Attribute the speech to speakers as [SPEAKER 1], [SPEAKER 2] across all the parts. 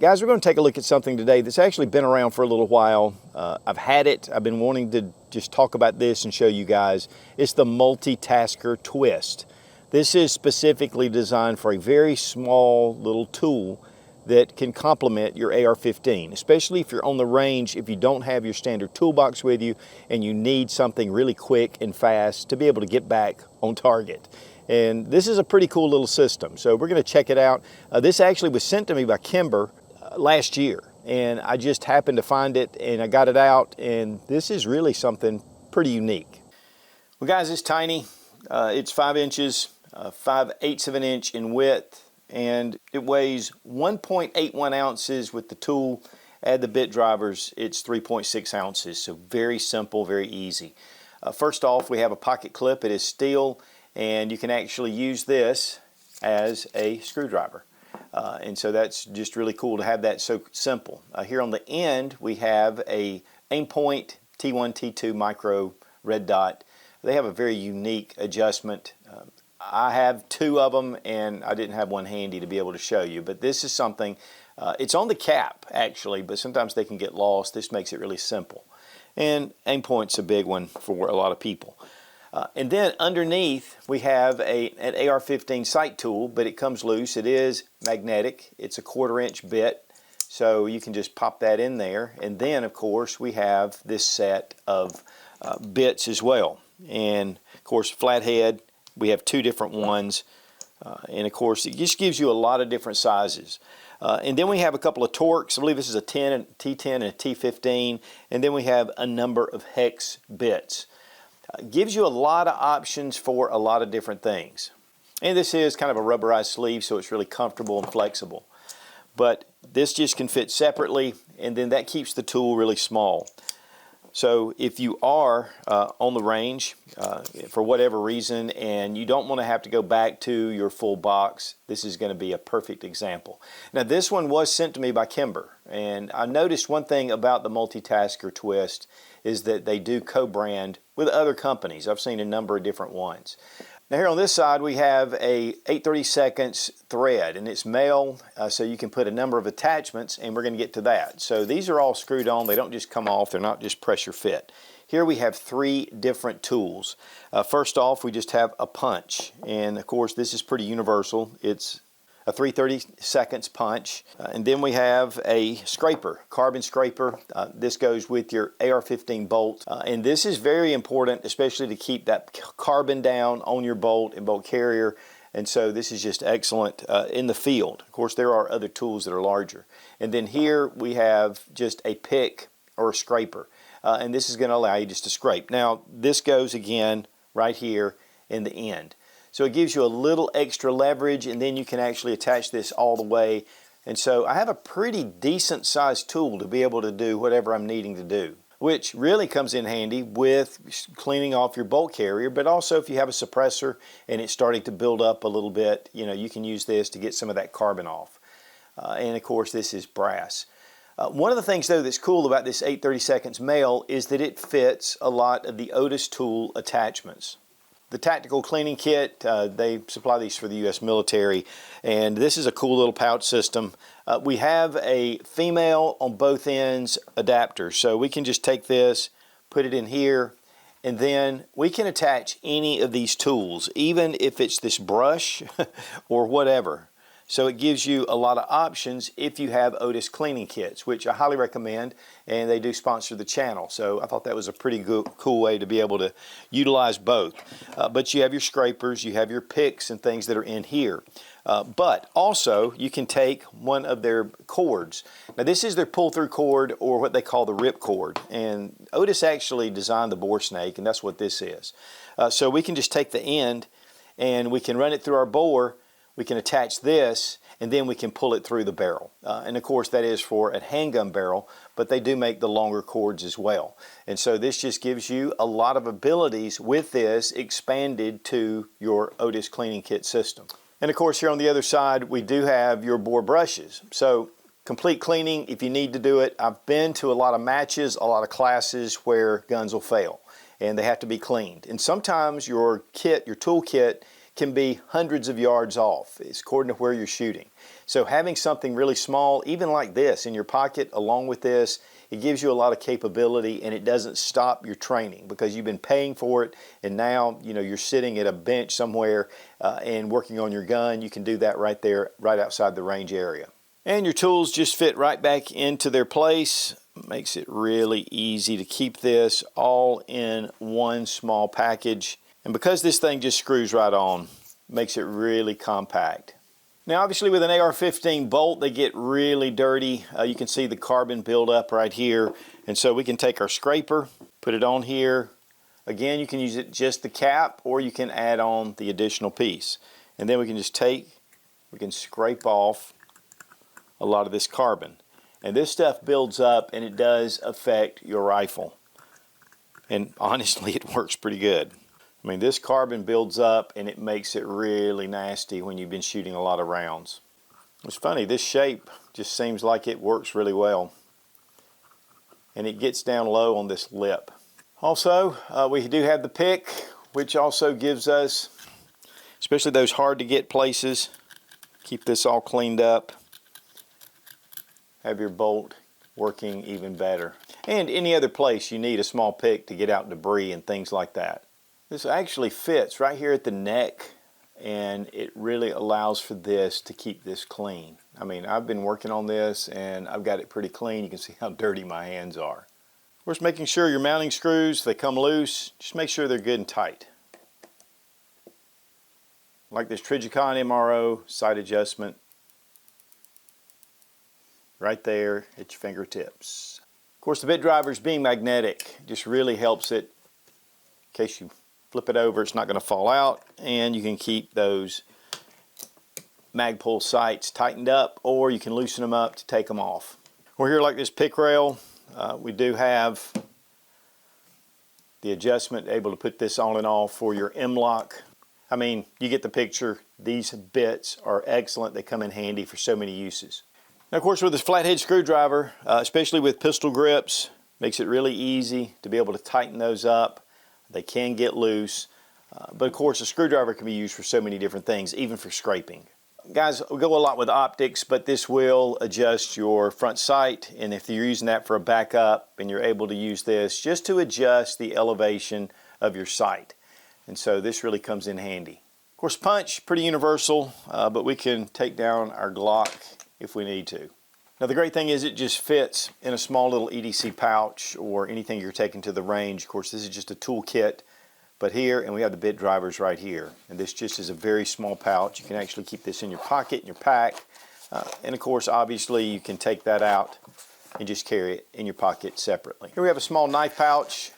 [SPEAKER 1] Guys, we're going to take a look at something today that's actually been around for a little while. I've had it. I've been wanting to just talk about this and show you guys. It's the MultiTasker twist. This is specifically designed for a very small little tool that can complement your AR-15, especially if you're on the range, if you don't have your standard toolbox with you and you need something really quick and fast to be able to get back on target. And this is a pretty cool little system, so we're going to check it out. This actually was sent to me by Kimber last year, and I just happened to find it and I got it out, and this is really something pretty unique. Well guys, it's tiny. It's 5 inches, 5/8 of an inch in width, and it weighs 1.81 ounces with the tool. Add the bit drivers, it's 3.6 ounces, so very simple, very easy. First off, we have a pocket clip. It is steel, and you can actually use this as a screwdriver. And so that's just really cool to have that so simple. Here on the end, we have a Aimpoint T1, T2 micro red dot. They have a very unique adjustment. I have 2 of them, and I didn't have one handy to be able to show you, but this is something, it's on the cap actually, but sometimes they can get lost. This makes it really simple. And Aimpoint's a big one for a lot of people. And then underneath we have an AR-15 sight tool, but it comes loose. It is magnetic. It's a 1/4 inch bit, so you can just pop that in there. And then of course we have this set of bits as well. And of course flathead, we have 2 different ones. And of course it just gives you a lot of different sizes. And then we have a couple of Torx. I believe this is a T10 and a T15. And then we have a number of hex bits. Gives you a lot of options for a lot of different things. And this is kind of a rubberized sleeve, so it's really comfortable and flexible. But this just can fit separately, and then that keeps the tool really small. So if you are on the range for whatever reason and you don't want to have to go back to your full box, this is going to be a perfect example. Now this one was sent to me by Kimber, and I noticed one thing about the MultiTasker twist is that they do co-brand with other companies. I've seen a number of different ones. Now here on this side we have a 8/32 thread, and it's male, so you can put a number of attachments, and we're going to get to that. So these are all screwed on. They don't just come off. They're not just pressure fit. Here we have 3 different tools. First off, we just have a punch, and of course this is pretty universal. It's a 3/32 punch. And then we have a scraper, carbon scraper. This goes with your AR-15 bolt. And this is very important, especially to keep that carbon down on your bolt and bolt carrier. And so this is just excellent in the field. Of course, there are other tools that are larger. And then here we have just a pick or a scraper. And this is going to allow you just to scrape. Now, this goes again right here in the end. So it gives you a little extra leverage, and then you can actually attach this all the way. And so I have a pretty decent sized tool to be able to do whatever I'm needing to do, which really comes in handy with cleaning off your bolt carrier, but also if you have a suppressor and it's starting to build up a little bit, you know, you can use this to get some of that carbon off. And of course this is brass. One of the things though that's cool about this 8/32 male is that it fits a lot of the Otis tool attachments. The tactical cleaning kit, they supply these for the U.S. military, and this is a cool little pouch system. We have a female on both ends adapter, so we can just take this, put it in here, and then we can attach any of these tools, even if it's this brush or whatever. So it gives you a lot of options if you have Otis cleaning kits, which I highly recommend, and they do sponsor the channel. So I thought that was a pretty good, cool way to be able to utilize both. But you have your scrapers, you have your picks and things that are in here. But also you can take one of their cords. Now this is their pull-through cord, or what they call the rip cord. And Otis actually designed the bore snake, and that's what this is. So we can just take the end and we can run it through our bore. We can attach this, and then we can pull it through the barrel. And of course that is for a handgun barrel, but they do make the longer cords as well. And so this just gives you a lot of abilities with this expanded to your Otis cleaning kit system. And of course here on the other side we do have your bore brushes. So complete cleaning if you need to do it. I've been to a lot of matches, a lot of classes where guns will fail and they have to be cleaned. And sometimes your kit, your tool kit, can be hundreds of yards off. It's according to where you're shooting. So having something really small, even like this, in your pocket along with this, it gives you a lot of capability, and it doesn't stop your training because you've been paying for it, and now you're sitting at a bench somewhere and working on your gun. You can do that right there, right outside the range area. And your tools just fit right back into their place. Makes it really easy to keep this all in one small package. And because this thing just screws right on, makes it really compact. Now obviously with an AR-15 bolt, they get really dirty. You can see the carbon buildup right here. And so we can take our scraper, put it on here. Again, you can use it just the cap, or you can add on the additional piece. And then we can just we can scrape off a lot of this carbon. And this stuff builds up, and it does affect your rifle. And honestly, it works pretty good. I mean, this carbon builds up, and it makes it really nasty when you've been shooting a lot of rounds. It's funny, this shape just seems like it works really well. And it gets down low on this lip. Also, we do have the pick, which also gives us, especially those hard to get places, keep this all cleaned up. Have your bolt working even better. And any other place you need a small pick to get out debris and things like that. This actually fits right here at the neck, and it really allows for this to keep this clean. I mean, I've been working on this and I've got it pretty clean. You can see how dirty my hands are. Of course, making sure your mounting screws, if they come loose, just make sure they're good and tight. Like this Trijicon MRO sight adjustment. Right there at your fingertips. Of course, the bit drivers being magnetic just really helps it. In case you flip it over, it's not going to fall out, and you can keep those Magpul sights tightened up, or you can loosen them up to take them off. We're here like this pick rail. We do have the adjustment, able to put this on and off for your M-lock. I mean, you get the picture. These bits are excellent. They come in handy for so many uses. Now, of course, with this flathead screwdriver, especially with pistol grips, makes it really easy to be able to tighten those up. They can get loose, but of course, a screwdriver can be used for so many different things, even for scraping. Guys, we go a lot with optics, but this will adjust your front sight, and if you're using that for a backup, and you're able to use this just to adjust the elevation of your sight. And so this really comes in handy. Of course, punch, pretty universal, but we can take down our Glock if we need to. Now the great thing is it just fits in a small little EDC pouch or anything you're taking to the range. Of course, this is just a tool kit, but here, and we have the bit drivers right here. And this just is a very small pouch. You can actually keep this in your pocket, in your pack. And of course, obviously, you can take that out and just carry it in your pocket separately. Here we have a small knife pouch.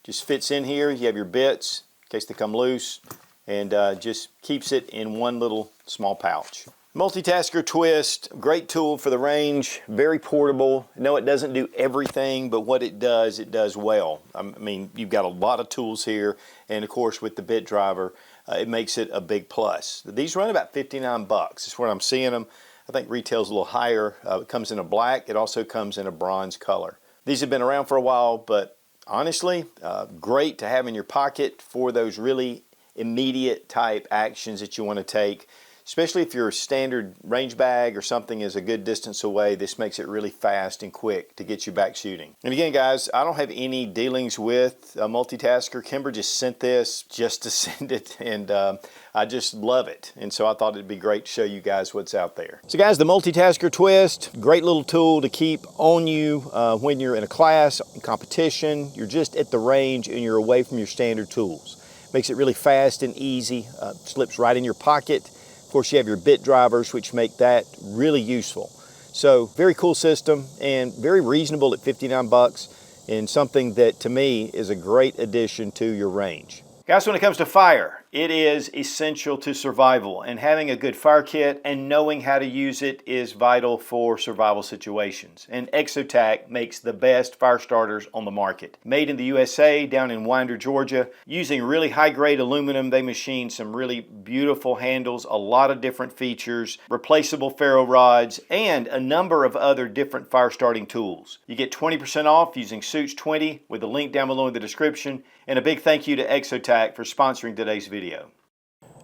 [SPEAKER 1] Just fits in here. You have your bits in case they come loose, and just keeps it in one little small pouch. MultiTasker twist, great tool for the range, very portable. No, it doesn't do everything, but what it does well. I mean, you've got a lot of tools here, and of course with the bit driver, it makes it a big plus. These run about 59 bucks. That's where I'm seeing them. I think retail's a little higher. It comes in a black. It also comes in a bronze color. These have been around for a while, but honestly, great to have in your pocket for those really immediate type actions that you want to take. Especially if your standard range bag or something is a good distance away, this makes it really fast and quick to get you back shooting. And again, guys, I don't have any dealings with MultiTasker. Kimber just sent this just to send it, and I just love it. And so I thought it'd be great to show you guys what's out there. So guys, the MultiTasker twist, great little tool to keep on you when you're in a class, in competition, you're just at the range and you're away from your standard tools. Makes it really fast and easy, slips right in your pocket. Of course, you have your bit drivers, which make that really useful. So very cool system and very reasonable at 59 bucks, and something that to me is a great addition to your range. Guys, when it comes to fire, it is essential to survival, and having a good fire kit and knowing how to use it is vital for survival situations. And Exotac makes the best fire starters on the market. Made in the USA down in Winder, Georgia. Using really high-grade aluminum, they machine some really beautiful handles, a lot of different features, replaceable ferro rods, and a number of other different fire starting tools. You get 20% off using Sootch 20 with the link down below in the description. And a big thank you to Exotac for sponsoring today's video.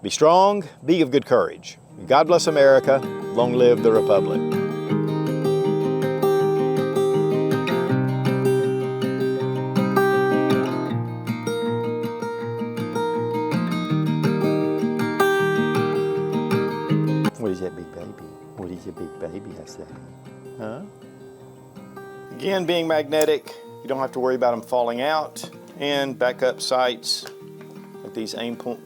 [SPEAKER 1] Be strong, be of good courage. God bless America. Long live the Republic. What is that big baby? What is your big baby I say? Huh? Again, being magnetic, you don't have to worry about them falling out. And backup sights, like these aim point